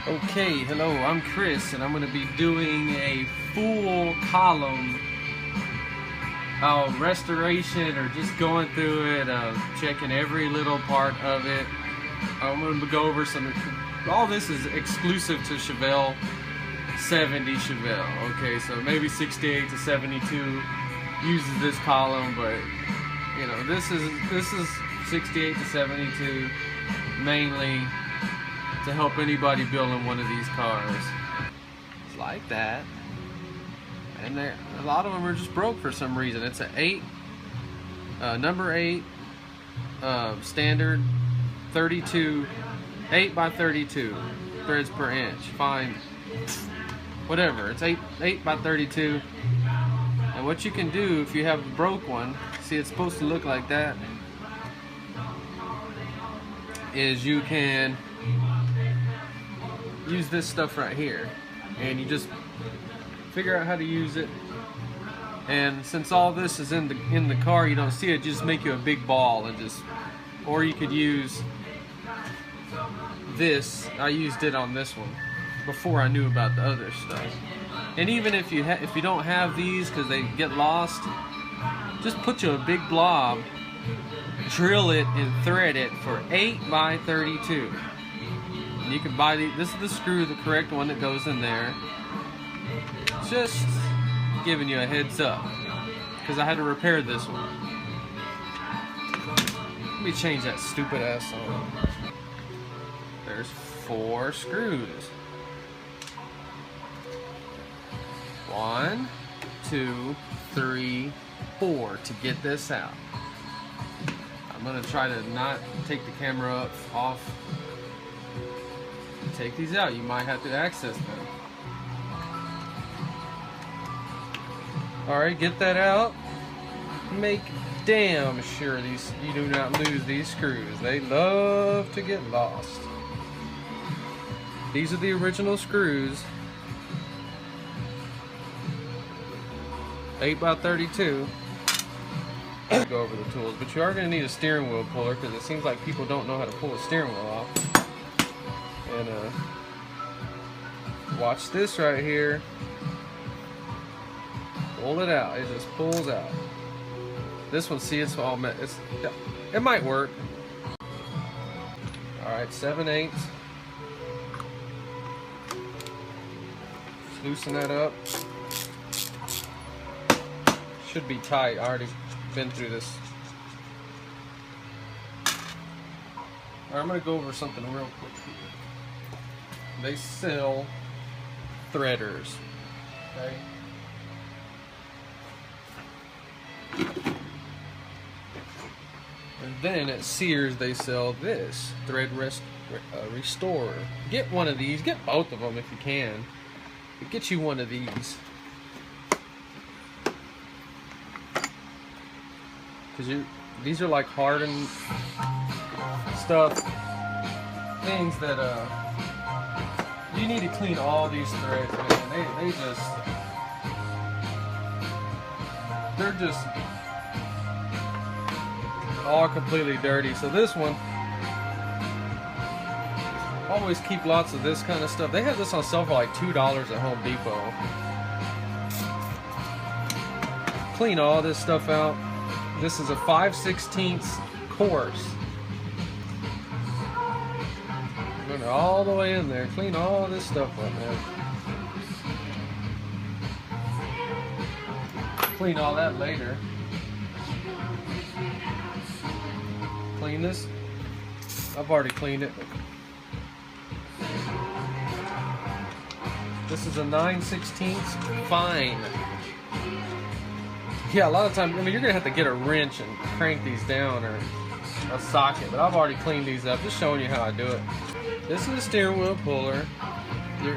Okay, hello, I'm Chris, and I'm going to be doing a full column restoration, or just going through it, checking every little part of it. I'm going to go over all this is exclusive to Chevelle 70 Chevelle. Okay, so maybe 68 to 72 uses this column, but you know, this is 68 to 72 mainly to help anybody building one of these cars. It's like that, and a lot of them are just broke for some reason. It's an number 8 standard 32 8 by 32 threads per inch. Fine, whatever. It's 8 by 32. And what you can do if you have a broke one, see, it's supposed to look like that, is you can use this stuff right here, and you just figure out how to use it. And since all this is in the car, you don't see it, just make you a big ball, and just, or you could use this. I used it on this one before I knew about the other stuff. And even if you don't have these because they get lost, just put you a big blob, drill it and thread it for 8 by 32. And you can buy this is the screw, the correct one that goes in there. Just giving you a heads up, because I had to repair this one. Let me change that stupid ass on. There's 4 screws. 1, 2, 3, 4 to get this out. I'm gonna try to not take the camera off. Take these out. You might have to access them. Alright, get that out. Make damn sure you do not lose these screws. They love to get lost. These are the original screws. 8 by 32. Go over the tools, but you are going to need a steering wheel puller, because it seems like people don't know how to pull a steering wheel off. And watch this right here. Pull it out. It just pulls out. This one, see, it's all it might work. All right, 7/8. Just loosen that up. Should be tight. I already been through this. All right, I'm gonna go over something real quick here. They sell threaders, okay? And then at Sears they sell this thread restorer. Get one of these. Get both of them if you can. But get you one of these, because these are like hardened stuff, things that you need to clean all these threads, man. They're just all completely dirty. So this one, always keep lots of this kind of stuff. They have this on sale for like $2 at Home Depot. Clean all this stuff out. This is a 5/16 course. Run it all the way in there. Clean all this stuff up, man. Clean all that later. Clean this. I've already cleaned it. This is a 9/16 fine. Yeah, a lot of times, I mean, you're gonna have to get a wrench and crank these down, or a socket, but I've already cleaned these up, just showing you how I do it. This is a steering wheel puller.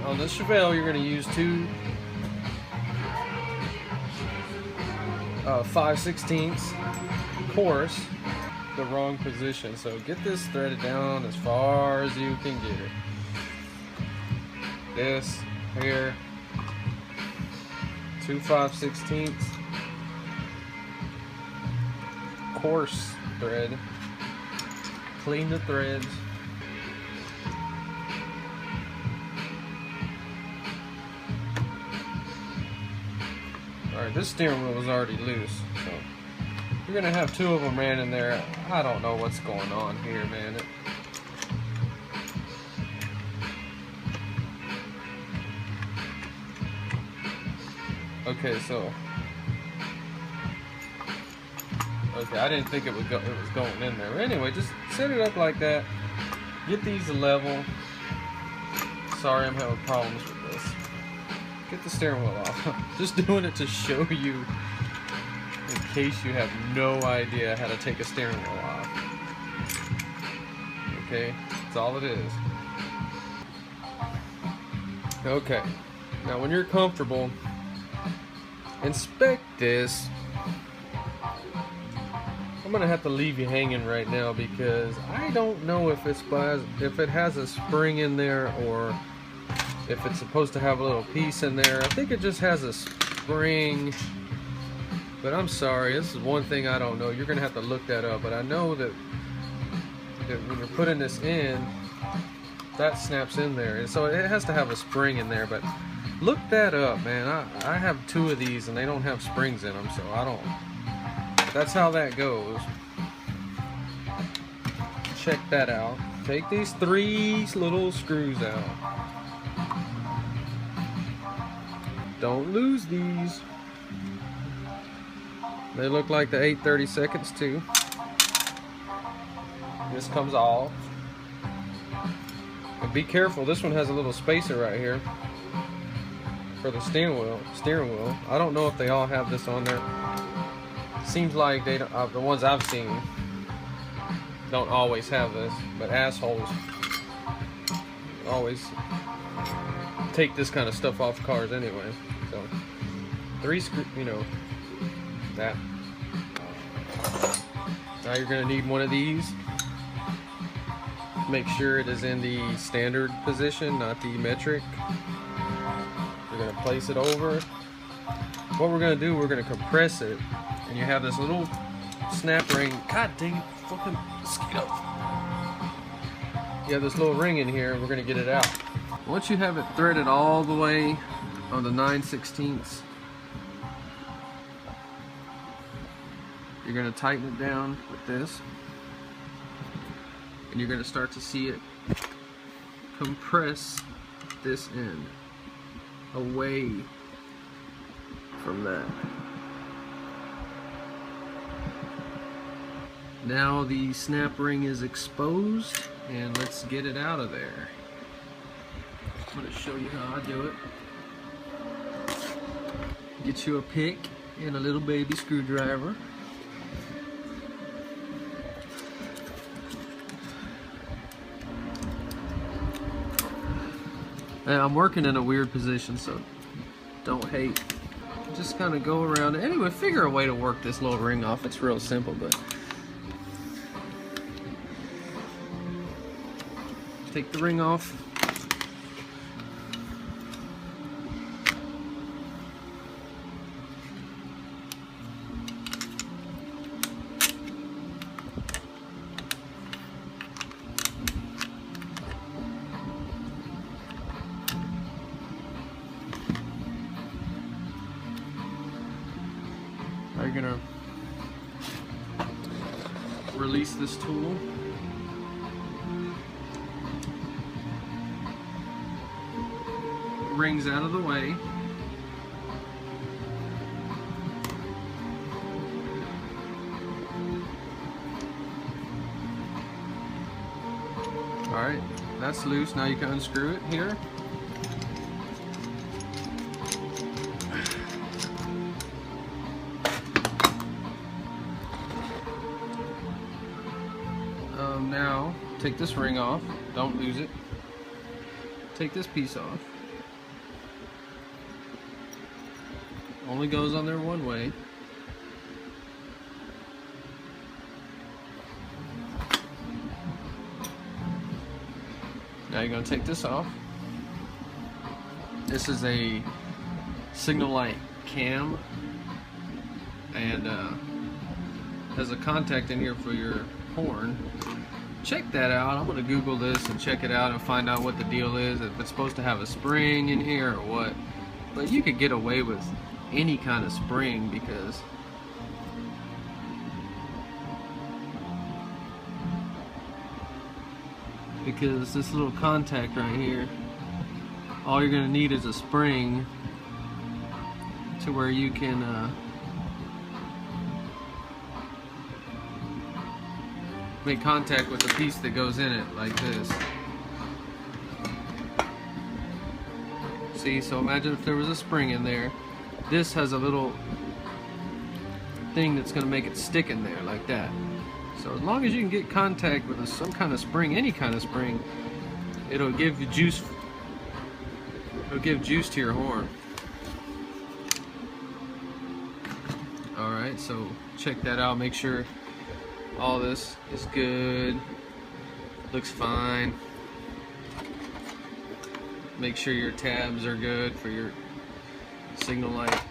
On this Chevelle, you're gonna use 2 5/16 course, the wrong position. So get this threaded down as far as you can get it. This here, 2 5/16 coarse thread. Clean the threads. Alright, this steering wheel was already loose, so you're gonna have two of them ran in there. I don't know what's going on here, man. Okay, so I didn't think it was going in there. But anyway, just set it up like that. Get these level. Sorry, I'm having problems with this. Get the steering wheel off. Just doing it to show you, in case you have no idea how to take a steering wheel off. Okay, that's all it is. Okay, now when you're comfortable, inspect this. I'm gonna have to leave you hanging right now because I don't know if it has a spring in there or if it's supposed to have a little piece in there. I think it just has a spring, but I'm sorry, this is one thing I don't know. You're gonna have to look that up, but I know that when you're putting this in, that snaps in there, and so it has to have a spring in there. But look that up, man. I have two of these and they don't have springs in them, so I don't. That's how that goes. Check that out. Take these three little screws out. Don't lose these. They look like the 8/32 too. This comes off. And be careful, this one has a little spacer right here for the steering wheel. I don't know if they all have this on there. Seems like they don't, the ones I've seen don't always have this, but assholes always take this kind of stuff off cars anyway. So 3 screws, you know, that. Now you're gonna need one of these. Make sure it is in the standard position, not the metric. You're gonna place it over. What we're gonna do, we're gonna compress it. And you have this little snap ring. God dang it, fucking mosquito. You have this little ring in here, and we're gonna get it out. Once you have it threaded all the way on the 9/16, you're gonna tighten it down with this. And you're gonna start to see it compress this end away from that. Now the snap ring is exposed, and let's get it out of there. I'm going to show you how I do it. Get you a pick and a little baby screwdriver. And I'm working in a weird position, so don't hate. Just kind of go around. Anyway, figure a way to work this little ring off. It's real simple, but take the ring off. Now you're gonna release this tool. Rings out of the way. Alright, that's loose. Now you can unscrew it here. Now take this ring off. Don't lose it. Take this piece off. Only goes on there one way. Now you're going to take this off. This is a signal light cam, and has a contact in here for your horn. Check that out. I'm going to Google this and check it out and find out what the deal is, if it's supposed to have a spring in here or what. But you could get away with any kind of spring, because this little contact right here, all you're going to need is a spring to where you can make contact with the piece that goes in it, like this. See, so imagine if there was a spring in there. This has a little thing that's going to make it stick in there, like that. So as long as you can get contact with some kind of spring, any kind of spring, it'll give you juice. It'll give juice to your horn. Alright, so check that out. Make sure all this is good. Looks fine. Make sure your tabs are good for your signal light.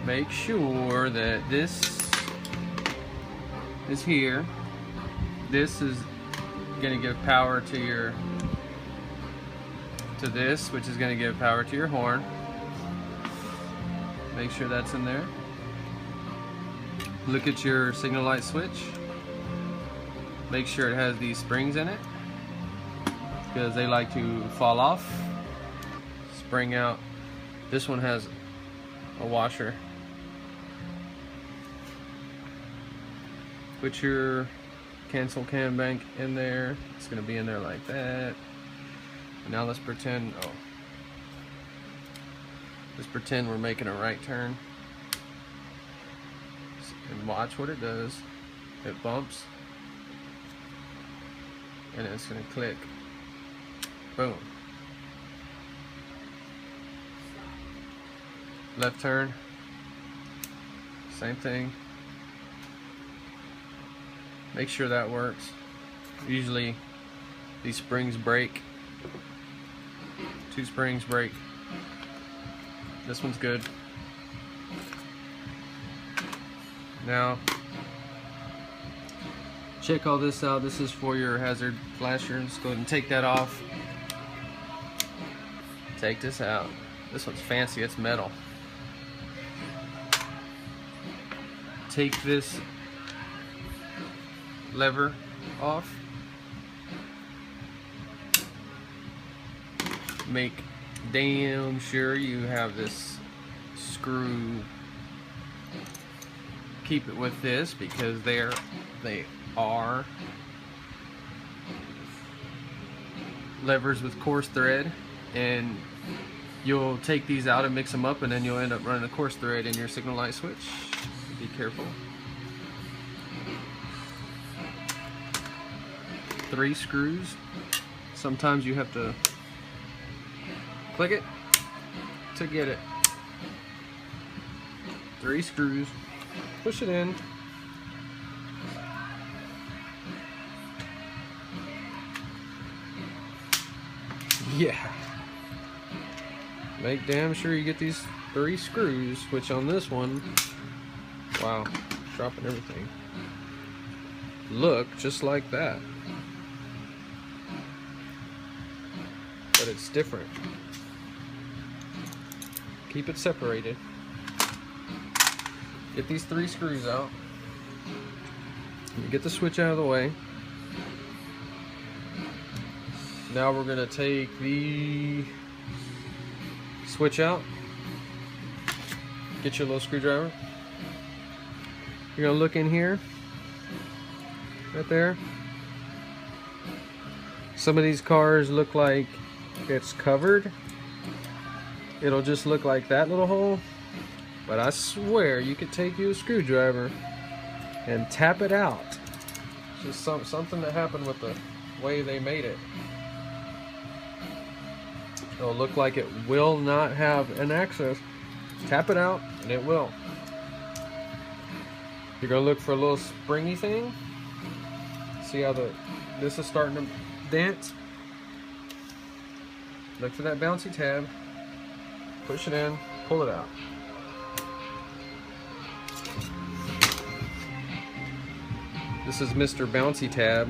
Make sure that this is here. This is going to give power to this, which is going to give power to your horn. Make sure that's in there. Look at your signal light switch. Make sure it has these springs in it, because they like to fall off, spring out. This one has a washer. Put your cancel CAN bank in there. It's going to be in there like that. Now let's pretend, let's pretend we're making a right turn. And watch what it does. It bumps. And it's going to click. Boom. Left turn. Same thing. Make sure that works. Usually these springs break. 2 springs break. This one's good. Now check all this out. This is for your hazard flasher. Just go ahead and take that off. Take this out. This one's fancy. It's metal. Take this lever off. Make damn sure you have this screw. Keep it with this, because they are levers with coarse thread, and you'll take these out and mix them up, and then you'll end up running a coarse thread in your signal light switch. Be careful. 3 screws. Sometimes you have to click it to get it. 3 screws. Push it in. Yeah. Make damn sure you get these 3 screws, which on this one, wow, dropping everything. Look just like that. But it's different. Keep it separated. Get these 3 screws out. Get the switch out of the way. Now we're going to take the switch out. Get your little screwdriver. You're going to look in here. Right there. Some of these cars look like it's covered. It'll just look like that little hole. But I swear you could take you a screwdriver and tap it out. Just something that happened with the way they made it. It'll look like it will not have an access. Tap it out and it will. You're gonna look for a little springy thing. See how this is starting to dance? Look for that bouncy tab. Push it in, pull it out. This is Mr. Bouncy Tab.